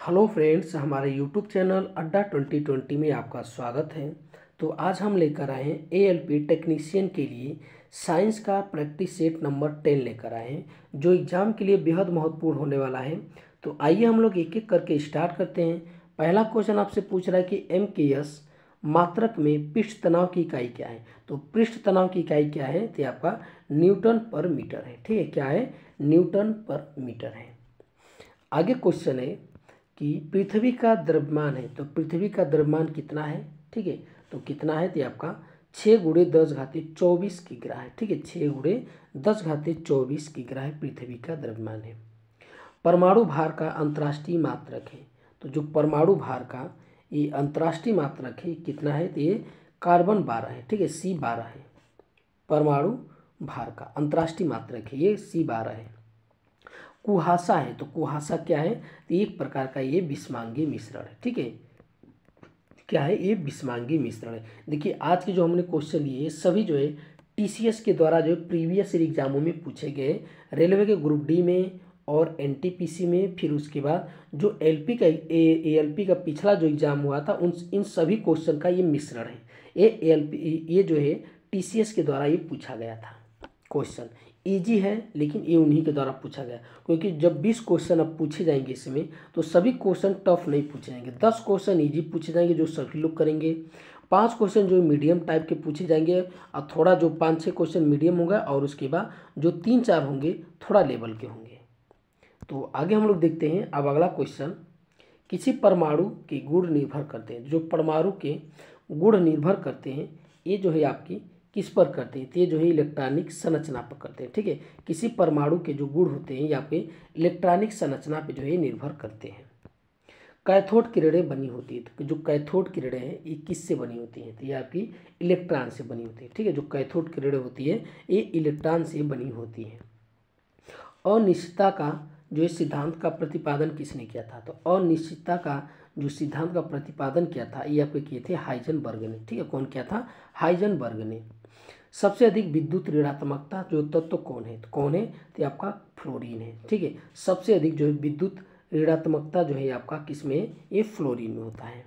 Hello friends, हमारे YouTube channel अड्डा 2020 में आपका स्वागत है। तो आज हम लेकर आए हैं एएलपी टेक्नीशियन के लिए साइंस का प्रैक्टिस सेट नंबर 10 लेकर आए हैं, जो एग्ज़ाम के लिए बेहद महत्वपूर्ण होने वाला है। तो आइए हम लोग एक एक करके स्टार्ट करते हैं। पहला क्वेश्चन आपसे पूछ रहा है कि MKS मात्रक में पृष्ठ तनाव की इकाई क्या है। तो पृष्ठ तनाव की इकाई क्या है, तो आपका न्यूटन पर मीटर है। ठीक है, क्या है, न्यूटन पर मीटर है। आगे क्वेश्चन है कि पृथ्वी का द्रव्यमान है, तो पृथ्वी का द्रव्यमान कितना है। ठीक है, तो कितना है, तो आपका 6×10⁻24 किग्रा है। ठीक है, 6×10⁻24 किग्रा है पृथ्वी का द्रव्यमान है। परमाणु भार का अंतर्राष्ट्रीय मात्रक है, तो जो परमाणु भार का ये अंतर्राष्ट्रीय मात्रक है कितना है, तो ये कार्बन 12 है। ठीक है, C12 है। परमाणु भार का अंतर्राष्ट्रीय मात्रक है ये C12 है। कुहासा है, तो कुहासा क्या है, तो एक प्रकार का ये विषमांगी मिश्रण है। ठीक है, क्या है, ये विषमांगी मिश्रण है। देखिए आज के जो हमने क्वेश्चन लिए सभी जो है TCS के द्वारा जो है प्रीवियस ईयर एग्जामों में पूछे गए, रेलवे के ग्रुप डी में और NTPC में। फिर उसके बाद जो LP का ALP का पिछला जो एग्जाम हुआ था इन सभी क्वेश्चन का ये मिश्रण है। ये ALP ये जो है TCS के द्वारा ये पूछा गया था क्वेश्चन। इजी है लेकिन ये उन्हीं के द्वारा पूछा गया, क्योंकि जब 20 क्वेश्चन अब पूछे जाएंगे इसमें तो सभी क्वेश्चन टफ नहीं पूछे जाएंगे। 10 क्वेश्चन इजी पूछे जाएंगे जो सभी लोग करेंगे, 5 क्वेश्चन जो मीडियम टाइप के पूछे जाएंगे और थोड़ा जो 5-6 क्वेश्चन मीडियम होगा और उसके बाद जो 3-4 होंगे थोड़ा लेवल के होंगे। तो आगे हम लोग देखते हैं। अब अगला क्वेश्चन, किसी परमाणु के गुण निर्भर करते हैं। जो परमाणु के गुण निर्भर करते हैं ये जो है आपकी किस पर करते हैं, तो ये जो है इलेक्ट्रॉनिक संरचना पर करते हैं। ठीक है, किसी परमाणु के जो गुण होते हैं यहाँ पे इलेक्ट्रॉनिक संरचना पे जो है निर्भर करते हैं। कैथोड किरणें बनी होती है, तो जो कैथोड किरणें हैं ये किससे बनी होती हैं, तो ये आपकी इलेक्ट्रॉन से बनी होती है। ठीक है, जो कैथोड किरणें होती है ये इलेक्ट्रॉन से बनी होती है। अनिश्चितता का जो है सिद्धांत का प्रतिपादन किसने किया था, तो अनिश्चितता का जो सिद्धांत का प्रतिपादन किया था ये आपके किए थे हाइजेनबर्ग ने। ठीक है, कौन किया था, हाइजेनबर्ग ने। सबसे अधिक विद्युत ऋणात्मकता जो तत्व कौन है, तो कौन है, तो आपका फ्लोरीन है। ठीक है, सबसे अधिक जो है विद्युत ऋणात्मकता जो है आपका किसमें, ये फ्लोरीन में होता है।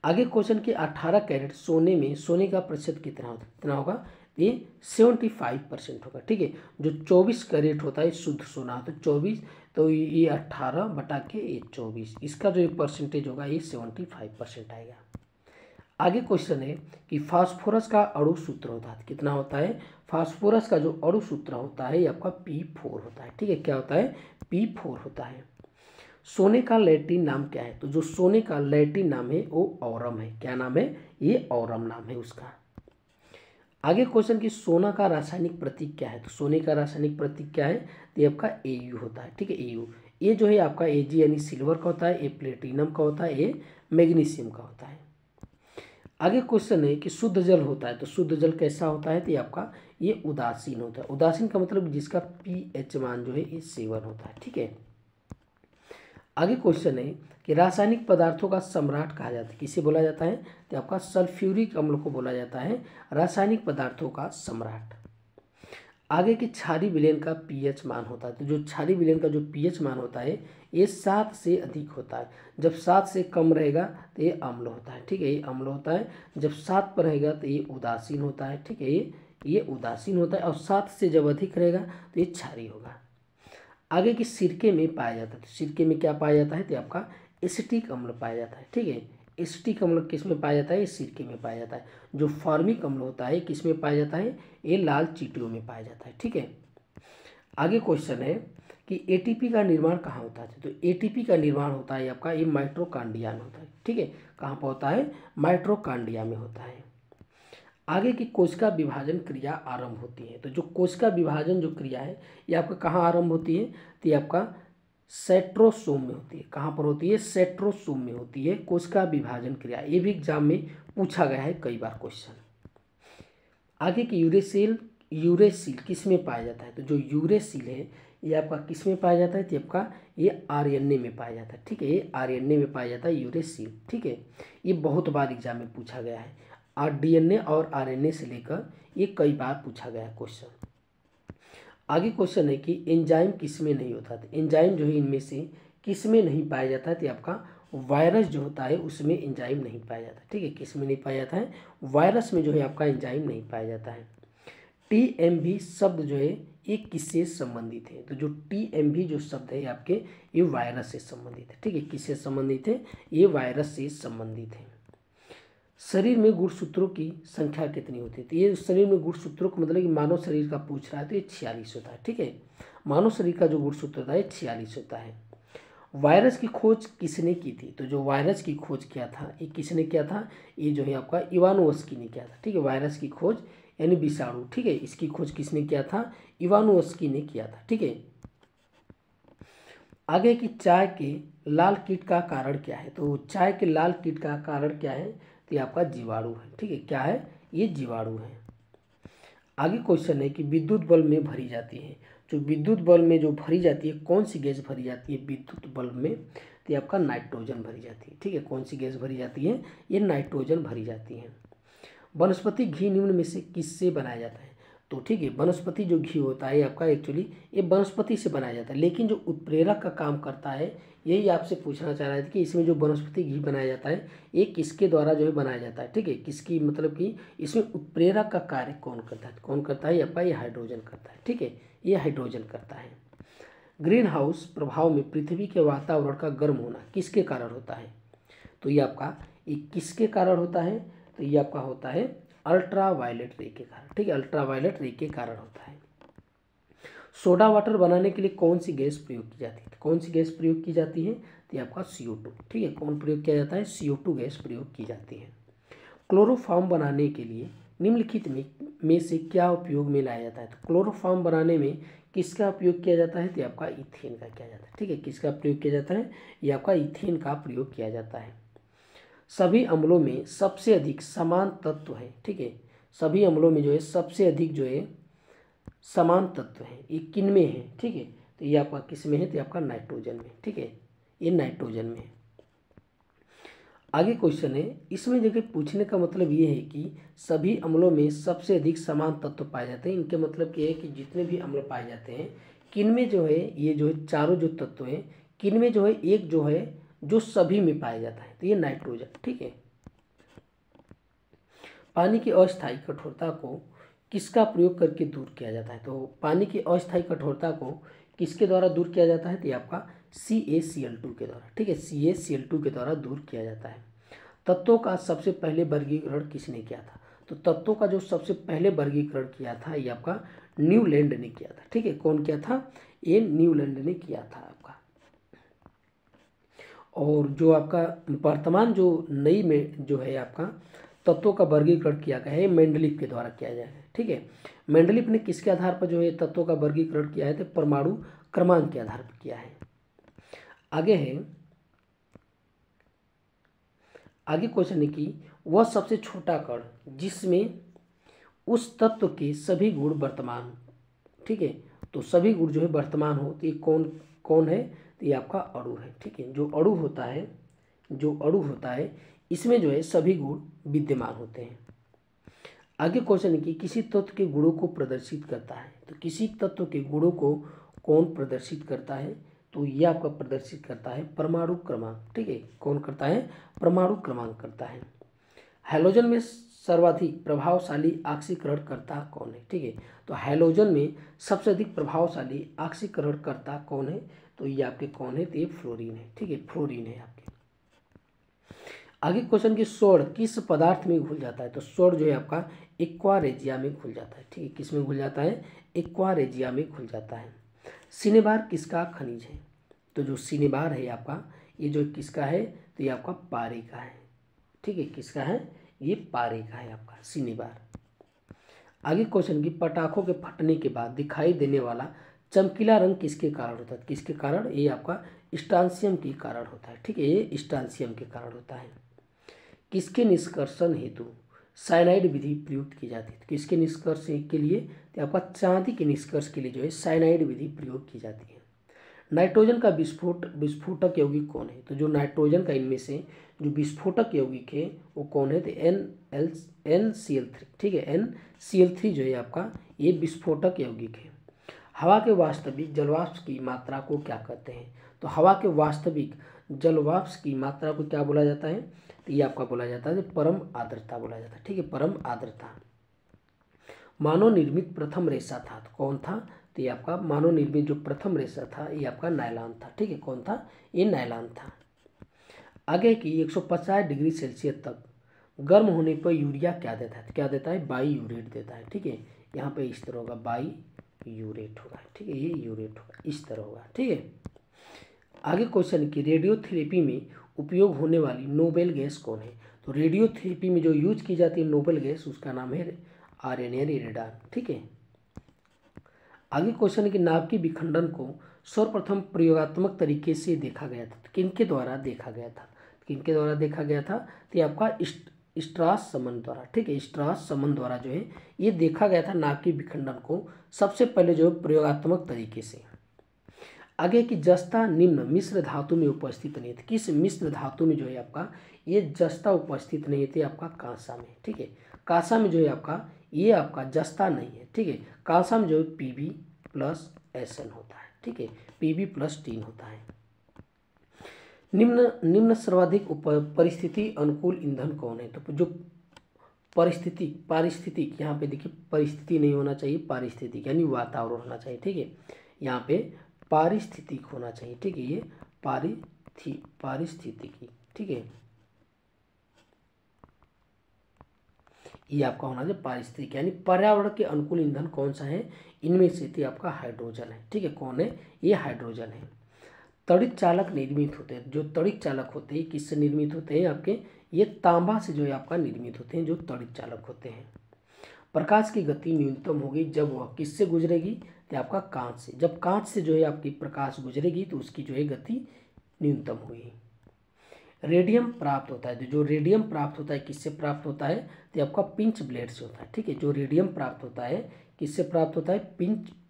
आगे क्वेश्चन के 18 कैरेट सोने में सोने का प्रतिशत कितना होता है, कितना होगा, ये 75% होगा। ठीक है, जो 24 कैरेट होता है शुद्ध सोना होता है 24, तो ये 18/24, इसका जो परसेंटेज होगा ये 75% आएगा। आगे क्वेश्चन है कि फास्फोरस का अणु सूत्र होता है, कितना होता है, फास्फोरस का जो अणु सूत्र होता है ये आपका P4 होता है। ठीक है, क्या होता है, P4 होता है। सोने का लैटिन नाम क्या है, तो जो सोने का लैटिन नाम है वो औरम है। क्या नाम है, ये औरम नाम है उसका। आगे क्वेश्चन कि सोना का रासायनिक प्रतीक क्या है, तो सोने का रासायनिक प्रतीक क्या है, तो ये आपका Au होता है। ठीक है, Au ये जो है आपका Ag यानी सिल्वर का होता है, ये प्लेटिनम का होता है, ये मैग्नीशियम का होता है। आगे क्वेश्चन है कि शुद्ध जल होता है, तो शुद्ध जल कैसा होता है, तो ये आपका ये उदासीन होता है। उदासीन का मतलब जिसका pH मान जो है ये 7 होता है। ठीक है, आगे क्वेश्चन है कि रासायनिक पदार्थों का सम्राट कहा जाता है, किसे बोला जाता है, तो आपका सल्फ्यूरिक अम्ल को बोला जाता है रासायनिक पदार्थों का सम्राट। आगे कि क्षारीय विलयन का pH मान होता है, तो जो क्षारीय विलयन का जो pH मान होता है ये 7 से अधिक होता है। जब 7 से कम रहेगा तो ये अम्ल होता है। ठीक है, ये अम्ल होता है। जब 7 पर रहेगा तो ये उदासीन होता है। ठीक है, ये उदासीन होता है, और 7 से जब अधिक रहेगा तो ये क्षारीय होगा। आगे कि सिरके में पाया जाता है, तो सिरके में क्या पाया जाता है, तो आपका एसिटिक अम्ल पाया जाता है। ठीक है, एसिटिक अम्ल किस में पाया जाता है, सिरके में पाया जाता है। जो फॉर्मिक अम्ल होता है किस में पाया जाता है, ये लाल चींटियों में पाया जाता है। ठीक है, आगे क्वेश्चन है कि ATP का निर्माण कहाँ होता है, तो ATP का निर्माण होता है आपका ये माइटोकॉन्ड्रिया में होता है। ठीक है, कहाँ पर होता है, माइटोकॉन्ड्रिया में होता है। आगे की कोशिका विभाजन क्रिया आरंभ होती है, तो जो कोशिका विभाजन जो क्रिया है ये आपका कहाँ आरंभ होती है, तो ये आपका सेट्रोसोम में होती है। कहाँ पर होती है, सेट्रोसोम में होती है कोशिका विभाजन क्रिया। ये भी एग्जाम में पूछा गया है कई बार क्वेश्चन। आगे की यूरेसिल किस में पाया जाता है, तो जो यूरेसिल है ये आपका किस में पाया जाता है, तो आपका ये RNA में पाया जाता है। ठीक है, ये RNA में पाया जाता है यूरेसिल। ठीक है, ये बहुत बार एग्जाम में पूछा गया है, और DNA और RNA से लेकर ये कई बार पूछा गया है क्वेश्चन। आगे क्वेश्चन है कि एंजाइम किस में नहीं होता, तो एंजाइम जो है इनमें से किस में नहीं पाया जाता है, तो आपका वायरस जो होता है उसमें एंजाइम नहीं पाया जाता है। ठीक है, किस में नहीं पाया जाता है, वायरस में जो है आपका एंजाइम नहीं पाया जाता है। TMV शब्द जो है ये किससे संबंधित है, तो जो TMV जो शब्द है आपके ये वायरस से संबंधित है। ठीक है, किससे संबंधित है, ये वायरस से संबंधित है। शरीर में गुणसूत्रों की संख्या कितनी होती है, तो ये शरीर में गुणसूत्रों का मतलब कि मानव शरीर का पूछ रहा है, तो ये 46 होता है। ठीक है, मानव शरीर का जो गुणसूत्र होता है 46 होता है। वायरस की खोज किसने की थी, तो जो वायरस की खोज किया था ये किसने किया था, ये जो है आपका इवानोवस्की ने किया था। ठीक है, वायरस की खोज यानी विषाणु, ठीक है, इसकी खोज किसने किया था, इवानोवस्की ने किया था। ठीक है, आगे की चाय के लाल कीट का कारण क्या है, तो चाय के लाल कीट का कारण क्या है, तो ये आपका जीवाणु है। ठीक है, क्या है, ये जीवाणु है। आगे क्वेश्चन है कि विद्युत बल्ब में भरी जाती है, जो विद्युत बल्ब में जो भरी जाती है कौन सी गैस भरी जाती है विद्युत बल्ब में, तो ये आपका नाइट्रोजन भरी जाती है। ठीक है, कौन सी गैस भरी जाती है, ये नाइट्रोजन भरी जाती है। वनस्पति घी निम्न में से किससे बनाया जाता है, तो ठीक है, वनस्पति जो घी होता है आपका एक्चुअली ये वनस्पति से बनाया जाता है, लेकिन जो उत्प्रेरक का काम करता है यही आपसे पूछना चाह रहा था कि इसमें जो वनस्पति घी बनाया जाता है ये किसके द्वारा जो है बनाया जाता है। ठीक है, किसकी मतलब कि इसमें उत्प्रेरक का कार्य कौन करता है, कौन करता है आपका, ये हाइड्रोजन करता है। ठीक है, ये हाइड्रोजन करता है। ग्रीन हाउस प्रभाव में पृथ्वी के वातावरण का गर्म होना किसके कारण होता है, तो ये आपका ये किसके कारण होता है, तो ये आपका होता है अल्ट्रा वायलेट रे के कारण। ठीक है, अल्ट्रा वायलेट रे के कारण होता है। सोडा वाटर बनाने के लिए कौन सी गैस प्रयोग की जाती है, कौन सी गैस प्रयोग की जाती है, तो ये आपका CO2। ठीक है, कौन प्रयोग किया जाता है, CO2 गैस प्रयोग की जाती है। क्लोरोफॉर्म बनाने के लिए निम्नलिखित में से क्या उपयोग में लाया जाता है, तो क्लोरोफॉर्म बनाने में किसका उपयोग किया जाता है, तो आपका इथेन का किया जाता है। ठीक है, किसका प्रयोग किया जाता है, ये आपका इथेन का प्रयोग किया जाता है। सभी अम्लों में सबसे अधिक समान तत्व है। ठीक है, सभी अम्लों में जो है सबसे अधिक जो है समान तत्व है, ये किन में है, ठीक है, तो ये आपका किस में है, तो आपका नाइट्रोजन में। ठीक है, ये नाइट्रोजन में है। आगे क्वेश्चन है, इसमें जगह पूछने का मतलब ये है कि सभी अम्लों में सबसे अधिक समान तत्व पाए जाते हैं, इनके मतलब ये है कि जितने भी अम्ल पाए जाते हैं किन में जो है ये जो है चारों जो तत्व हैं किन में जो है एक जो है जो सभी में पाया जाता है, तो ये नाइट्रोजन। ठीक है, पानी की अस्थायी कठोरता को किसका प्रयोग करके दूर किया जाता है, तो पानी की अस्थायी कठोरता को किसके द्वारा दूर किया जाता है, तो ये आपका CaCl2 के द्वारा। ठीक है, CaCl2 के द्वारा दूर किया जाता है। तत्वों का सबसे पहले वर्गीकरण किसने किया था, तो तत्वों का जो सबसे पहले वर्गीकरण किया था ये आपका न्यूलैंड ने किया था। ठीक है, कौन किया था, ये न्यूलैंड ने किया था आपका। और जो आपका वर्तमान जो नई में जो है आपका तत्वों का वर्गीकरण किया गया है मेंडलीफ के द्वारा किया जाएगा। ठीक है, मेंडलीफ ने किसके आधार पर जो है तत्वों का वर्गीकरण किया है, तो परमाणु क्रमांक के आधार पर किया है। आगे है, आगे क्वेश्चन है कि वह सबसे छोटा कण जिसमें उस तत्व के सभी गुण वर्तमान, ठीक है, तो सभी गुण जो है वर्तमान हो, तो ये कौन कौन है, तो ये आपका अणु है। ठीक है, जो अणु होता है, जो अणु होता है इसमें जो है सभी गुण विद्यमान होते हैं। आगे क्वेश्चन है कि किसी तत्व के गुणों को प्रदर्शित करता है, तो किसी तत्व के गुणों को कौन प्रदर्शित करता है, तो ये आपका प्रदर्शित करता है परमाणु क्रमांक। ठीक है, कौन करता है, परमाणु क्रमांक करता है। हैलोजन में सर्वाधिक प्रभावशाली ऑक्सीकरणकर्ता कौन है, ठीक है, तो हैलोजन में सबसे अधिक प्रभावशाली ऑक्सीकरणकर्ता कौन है, तो ये आपके कौन है, तो ये फ्लोरीन है। ठीक है, फ्लोरीन है आपके। आगे क्वेश्चन की स्वर्ण किस पदार्थ में घुल जाता है, तो स्वर्ण जो है आपका एक्वा रेजिया में घुल जाता है। ठीक है, किस में घुल जाता है, एक्वा रेजिया में घुल जाता है। सिनेबार किसका खनिज है, तो जो सिनेबार है आपका ये जो किसका है, तो ये आपका पारे का है। ठीक है, किसका है, ये पारे का है आपका सिनेबार। आगे क्वेश्चन की पटाखों के फटने के बाद दिखाई देने वाला चमकीला रंग किसके कारण होता है, किसके कारण, ये आपका स्ट्रांसियम के कारण होता है। ठीक है, ये स्ट्रांसियम के कारण होता है। किसके निष्कर्षण हेतु साइनाइड विधि प्रयुक्त की जाती है, किसके निष्कर्ष के लिए, तो आपका चांदी के निष्कर्ष के लिए जो है साइनाइड विधि प्रयोग की जाती है। नाइट्रोजन का विस्फोटक यौगिक कौन है, तो जो नाइट्रोजन का इनमें से जो विस्फोटक यौगिक है वो कौन है, तो NCl3। ठीक है, NCl3 जो है आपका ये विस्फोटक यौगिक है। हवा के वास्तविक जलवाष्प की मात्रा को क्या कहते हैं, तो हवा के वास्तविक जलवाष्प की मात्रा को क्या बोला जाता है, तो ये आपका बोला जाता है परम आर्द्रता बोला जाता है। ठीक है, परम आर्द्रता। मानव निर्मित प्रथम रेशा था, तो कौन था, तो ये आपका मानव निर्मित जो प्रथम रेशा था ये आपका नायलॉन था। ठीक है, कौन था, ये नायलॉन था। आगे की 150 डिग्री सेल्सियस तक गर्म होने पर यूरिया क्या देता है, क्या देता है, बाई यूरेट देता है। ठीक है, यहाँ पे इस तरह होगा, बाई यूरेट होगा। ठीक है, ये यूरेट होगा, इस तरह होगा। ठीक है, आगे क्वेश्चन की रेडियोथेरेपी में उपयोग होने वाली नोबेल गैस कौन है, तो रेडियोथेरेपी में जो यूज की जाती है नोबेल गैस उसका नाम है आर्सेनियम रेडान। ठीक है, आगे क्वेश्चन है कि नाभिकीय विखंडन को सर्वप्रथम प्रयोगात्मक तरीके से देखा गया था, तो किनके द्वारा देखा गया था, किनके द्वारा देखा गया था, तो ये आपका स्ट्रास समन द्वारा। ठीक है, स्ट्रास समन द्वारा जो है ये देखा गया था नाभिकीय विखंडन को सबसे पहले जो प्रयोगात्मक तरीके से। आगे की जस्ता निम्न मिश्र धातु में उपस्थित नहीं थी, किस मिश्र धातु में जो है आपका ये जस्ता उपस्थित नहीं थी, आपका कांसा में। ठीक है, कांसा में जो है आपका ये आपका जस्ता नहीं है। ठीक है, कांसा में जो है Pb प्लस SN होता है। ठीक है, Pb प्लस टीन होता है। निम्न सर्वाधिक परिस्थिति अनुकूल ईंधन कौन है, तो जो पारिस्थितिक यहाँ पे देखिए परिस्थिति नहीं होना चाहिए, पारिस्थितिक यानी वातावरण होना चाहिए। ठीक है, यहाँ पे पारिस्थितिक होना चाहिए। ठीक है, ये पारिस्थितिकी। ठीक है, ये आपका होना चाहिए पारिस्थितिक यानी पर्यावरण के अनुकूल ईंधन कौन सा है, इनमें से तो आपका हाइड्रोजन है। ठीक है, कौन है, ये हाइड्रोजन है। तड़ित चालक निर्मित होते हैं, जो तड़ित चालक होते हैं किससे निर्मित होते हैं, आपके ये तांबा से जो है आपका निर्मित होते हैं जो तड़ित चालक होते हैं। प्रकाश की गति न्यूनतम होगी जब वह किससे गुजरेगी, तो आपका कांच से। जब कांच से जो है आपकी प्रकाश गुजरेगी तो उसकी जो है गति न्यूनतम हुई। रेडियम प्राप्त होता है, जो रेडियम प्राप्त होता है किससे प्राप्त होता है, तो आपका पिंच ब्लेड से होता है। ठीक है, जो रेडियम प्राप्त होता है किससे प्राप्त होता है,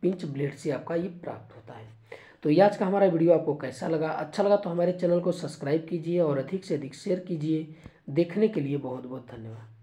पिंच ब्लेड से आपका ये प्राप्त होता है। तो ये आज का हमारा वीडियो आपको कैसा लगा, अच्छा लगा तो हमारे चैनल को सब्सक्राइब कीजिए और अधिक से अधिक शेयर कीजिए। देखने के लिए बहुत बहुत धन्यवाद।